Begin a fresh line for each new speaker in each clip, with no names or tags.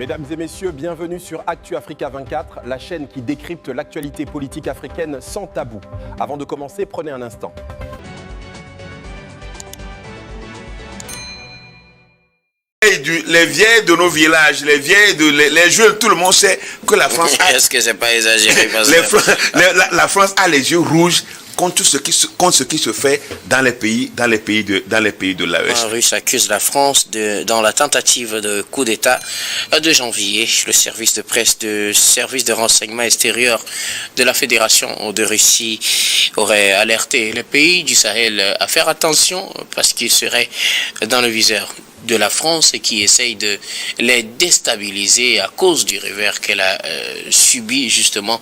Mesdames et messieurs, bienvenue sur Actu Africa 24, la chaîne qui décrypte l'actualité politique africaine sans tabou. Avant de commencer, prenez un instant.
Les vieilles de nos villages, les vieilles les jeunes, tout le monde sait que la France a...
Est-ce que c'est pas exagéré
la France a les yeux rouges contre ce qui se fait dans les pays de l'AES.
Russe accuse la France dans la tentative de coup d'État de janvier. Le service de presse du service de renseignement extérieur de la Fédération de Russie aurait alerté les pays du Sahel à faire attention parce qu'ils seraient dans le viseur de la France et qui essaye de les déstabiliser à cause du revers qu'elle a subi justement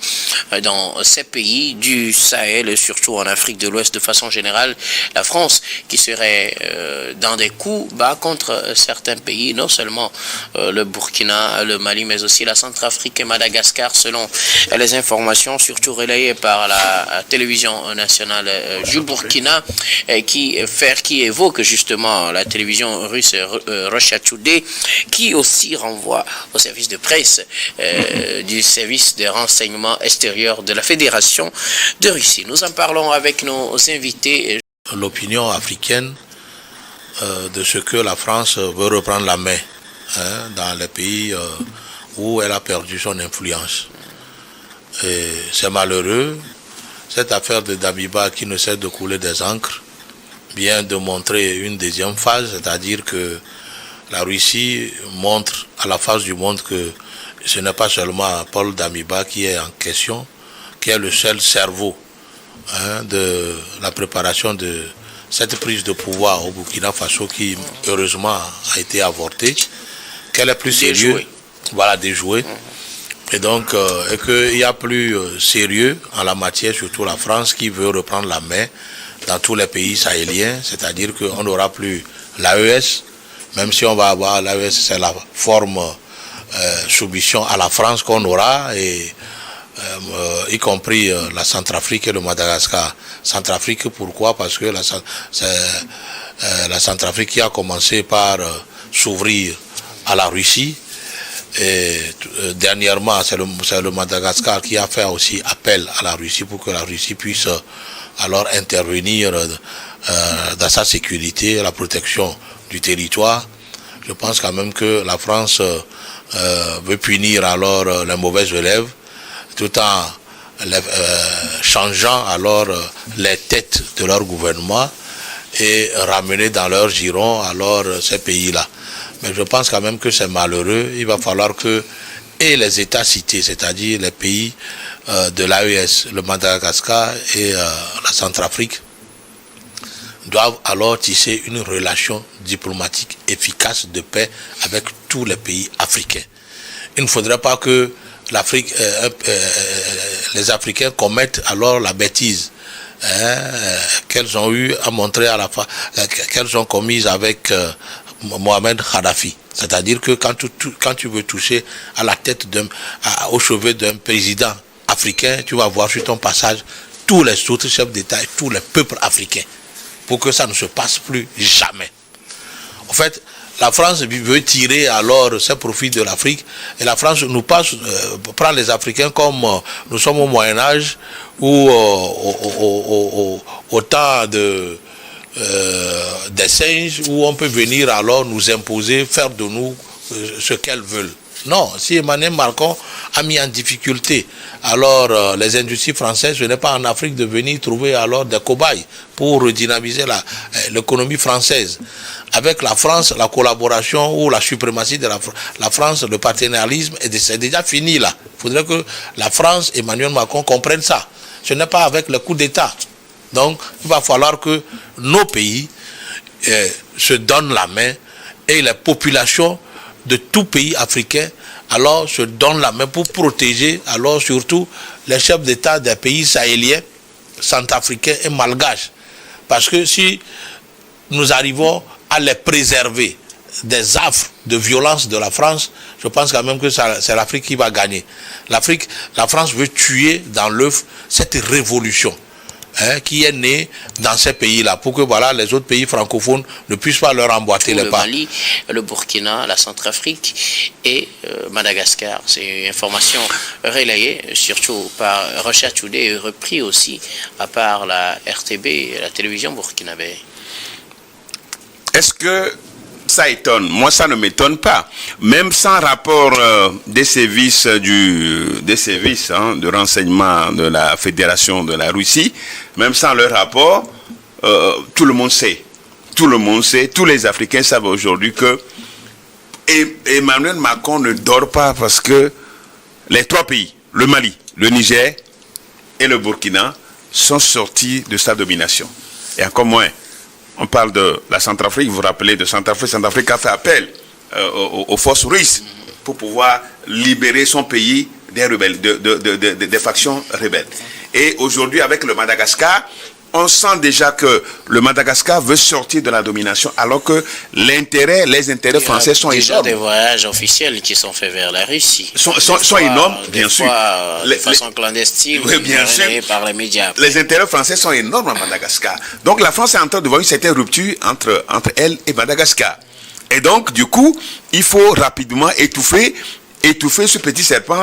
dans ces pays du Sahel, surtout en Afrique de l'Ouest de façon générale. La France qui serait dans des coups bas contre certains pays, non seulement le Burkina, le Mali, mais aussi la Centrafrique et Madagascar, selon les informations surtout relayées par la télévision nationale du Burkina, qui évoque justement la télévision russe Russia Today, qui aussi renvoie au service de presse du service de renseignement extérieur de la Fédération de Russie. Nous en parlons avec nos invités.
L'opinion africaine de ce que la France veut reprendre la main dans les pays où elle a perdu son influence. Et c'est malheureux. Cette affaire de Damiba qui ne cesse de couler des encres vient de montrer une deuxième phase, c'est-à-dire que la Russie montre à la face du monde que ce n'est pas seulement Paul Damiba qui est en question, qui est le seul cerveau de la préparation de cette prise de pouvoir au Burkina Faso qui heureusement a été avortée, qu'elle est plus sérieuse, déjouée. Et donc, qu'il y a plus sérieux en la matière, surtout la France qui veut reprendre la main dans tous les pays sahéliens, c'est-à-dire qu'on n'aura plus l'AES, même si on va avoir l'AES, c'est la forme soumission à la France qu'on aura, et y compris la Centrafrique et le Madagascar. Centrafrique, pourquoi? Parce que la Centrafrique qui a commencé par s'ouvrir à la Russie, et dernièrement c'est le Madagascar qui a fait aussi appel à la Russie pour que la Russie puisse alors intervenir dans sa sécurité, la protection du territoire. Je pense quand même que la France veut punir alors les mauvais élèves tout en changeant alors les têtes de leur gouvernement et ramener dans leur giron alors ces pays-là. Mais je pense quand même que c'est malheureux. Il va falloir que et les États cités, c'est-à-dire les pays de l'AES, le Madagascar et la Centrafrique, doivent alors tisser une relation diplomatique efficace de paix avec tous les pays africains. Il ne faudrait pas que les Africains commettent alors la bêtise qu'elles ont eu à montrer à la fin, qu'elles ont commise avec Mohamed Kadhafi. C'est-à-dire que quand tu veux toucher à la tête au chevet d'un président africain, tu vas voir sur ton passage tous les autres chefs d'État et tous les peuples africains, pour que ça ne se passe plus jamais. En fait, la France veut tirer alors ses profits de l'Afrique, et la France nous prend les Africains comme nous sommes au Moyen-Âge, ou au temps des singes, où on peut venir alors nous imposer, faire de nous ce qu'elles veulent. Non, si Emmanuel Macron a mis en difficulté alors les industries françaises, ce n'est pas en Afrique de venir trouver alors des cobayes pour redynamiser l'économie française. Avec la France, la collaboration ou la suprématie de la France, le partenarialisme, c'est déjà fini là. Il faudrait que la France, Emmanuel Macron, comprenne ça. Ce n'est pas avec le coup d'État. Donc, il va falloir que nos pays se donnent la main, et les populations de tout pays africain alors se donnent la main pour protéger alors surtout les chefs d'État des pays sahéliens, centrafricains et malgaches. Parce que si nous arrivons à les préserver des affres de violence de la France, je pense quand même que c'est l'Afrique qui va gagner. La France veut tuer dans l'œuf cette révolution. qui est né dans ces pays-là, pour que voilà, les autres pays francophones ne puissent pas leur emboîter les pas.
Le Mali, le Burkina, la Centrafrique et Madagascar. C'est une information relayée surtout par Rocha Today et repris aussi par la RTB et la télévision burkinabé.
Est-ce que ça étonne? Moi, ça ne m'étonne pas. Même sans rapport des services de renseignement de la Fédération de la Russie, même sans leur rapport, tout le monde sait. Tout le monde sait, tous les Africains savent aujourd'hui que Emmanuel Macron ne dort pas parce que les trois pays, le Mali, le Niger et le Burkina, sont sortis de sa domination. Et encore moins. On parle de la Centrafrique, vous vous rappelez de Centrafrique. Centrafrique a fait appel aux forces russes pour pouvoir libérer son pays des rebelles, des factions rebelles. Et aujourd'hui, avec le Madagascar, on sent déjà que le Madagascar veut sortir de la domination, alors que les intérêts français sont énormes.
Il y a déjà des voyages officiels qui sont faits vers la Russie.
Sont énormes, bien sûr.
De façon clandestine,
oui, bien sûr,
par les médias.
Les intérêts français sont énormes à Madagascar. Donc la France est en train de voir une certaine rupture entre elle et Madagascar. Et donc, du coup, il faut rapidement étouffer ce petit serpent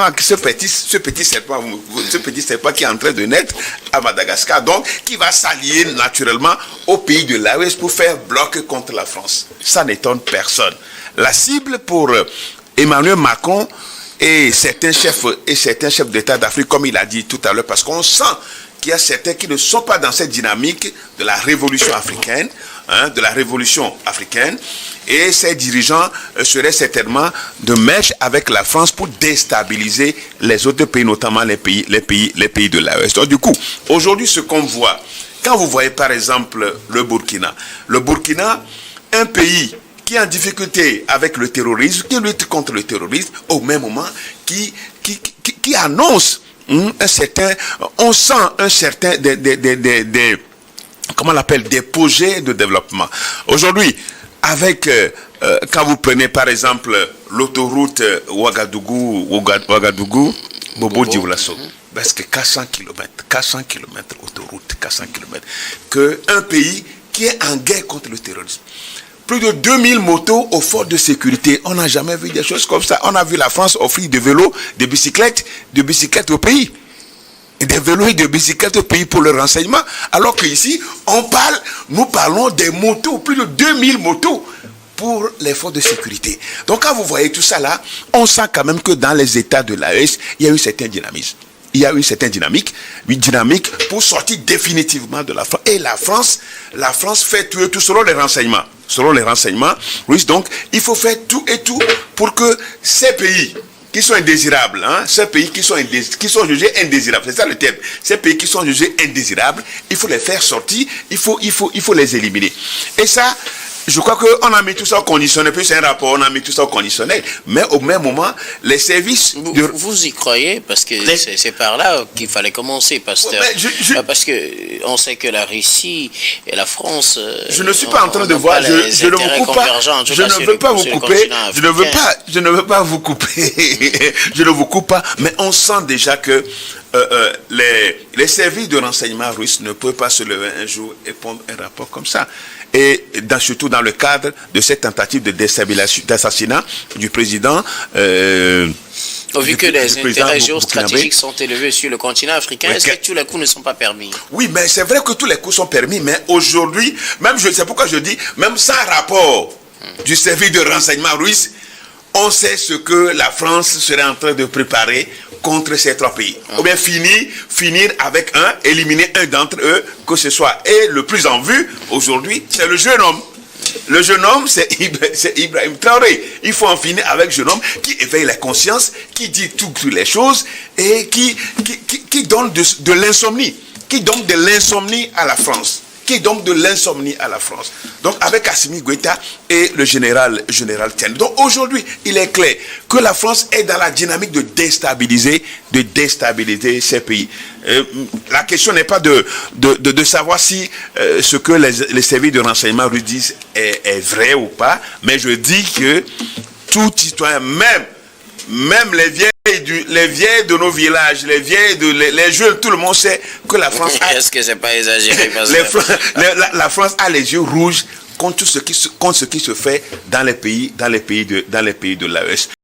qui est en train de naître à Madagascar, donc qui va s'allier naturellement au pays de l'AES pour faire bloc contre la France. Ça n'étonne personne. La cible pour Emmanuel Macron et certains chefs d'État d'Afrique, comme il a dit tout à l'heure, parce qu'on sent qu'il y a certains qui ne sont pas dans cette dynamique de la révolution africaine, et ces dirigeants seraient certainement de mèche avec la France pour déstabiliser les autres pays, notamment les pays de l'AES. Donc du coup, aujourd'hui, ce qu'on voit, quand vous voyez par exemple le Burkina, un pays qui est en difficulté avec le terrorisme, qui lutte contre le terrorisme, au même moment qui annonce on sent un certain comment on l'appelle, des projets de développement. Aujourd'hui, avec, quand vous prenez par exemple l'autoroute Ouagadougou-Bobo-Dioulasso, parce que 400 km autoroute, 400 km, qu'un pays qui est en guerre contre le terrorisme. Plus de 2000 motos aux forces de sécurité. On n'a jamais vu des choses comme ça. On a vu la France offrir des vélos, des bicyclettes au pays. Des vélos et des bicyclettes au pays pour le renseignement. Alors qu'ici, nous parlons des motos, plus de 2000 motos pour les forces de sécurité. Donc quand vous voyez tout ça là, on sent quand même que dans les États de l'AES, il y a eu un certain dynamisme. Il y a une certaine dynamique pour sortir définitivement de la France. Et la France fait tout selon les renseignements. Oui, donc il faut faire tout et tout pour que ces pays qui sont indésirables, ces pays qui sont jugés indésirables, c'est ça le terme, ces pays qui sont jugés indésirables, il faut les faire sortir, il faut les éliminer. Et ça, je crois qu'on a mis tout ça au conditionnel, puis c'est un rapport, on a mis tout ça au conditionnel, mais au même moment, les services...
Vous y croyez? Parce que c'est par là qu'il fallait commencer, pasteur. Parce que on sait que la Russie et la France...
Je ne suis pas en train de voir, je ne vous coupe pas, je ne veux pas vous couper, je ne veux pas vous couper, je ne vous coupe pas, mais on sent déjà que les services de renseignement russes ne peuvent pas se lever un jour et prendre un rapport comme ça. Et surtout dans le cadre de cette tentative de d'assassinat du président.
Vu que les intérêts géostratégiques sont élevés sur le continent africain, est-ce que tous les coups ne sont pas permis?
Oui, mais c'est vrai que tous les coups sont permis, mais aujourd'hui, c'est pourquoi je dis, même sans rapport du service de renseignement russe, on sait ce que la France serait en train de préparer contre ces trois pays. Ou bien finir avec éliminer un d'entre eux, que ce soit. Et le plus en vue, aujourd'hui, c'est le jeune homme. Le jeune homme, c'est Ibrahim Traoré. Il faut en finir avec le jeune homme qui éveille la conscience, qui dit toutes les choses et qui donne de l'insomnie. Qui donne de l'insomnie à la France. Donc avec Assimi Goïta et le général Tian. Donc aujourd'hui, il est clair que la France est dans la dynamique de déstabiliser ces pays. La question n'est pas de savoir si ce que les services de renseignement russes disent est vrai ou pas, mais je dis que tout citoyen, même les vieilles les vieilles de nos villages, les jeunes, tout le monde sait que la France a...
Est-ce que c'est pas exagéré parce
la France a les yeux rouges contre ce qui se fait dans les pays de l'AES.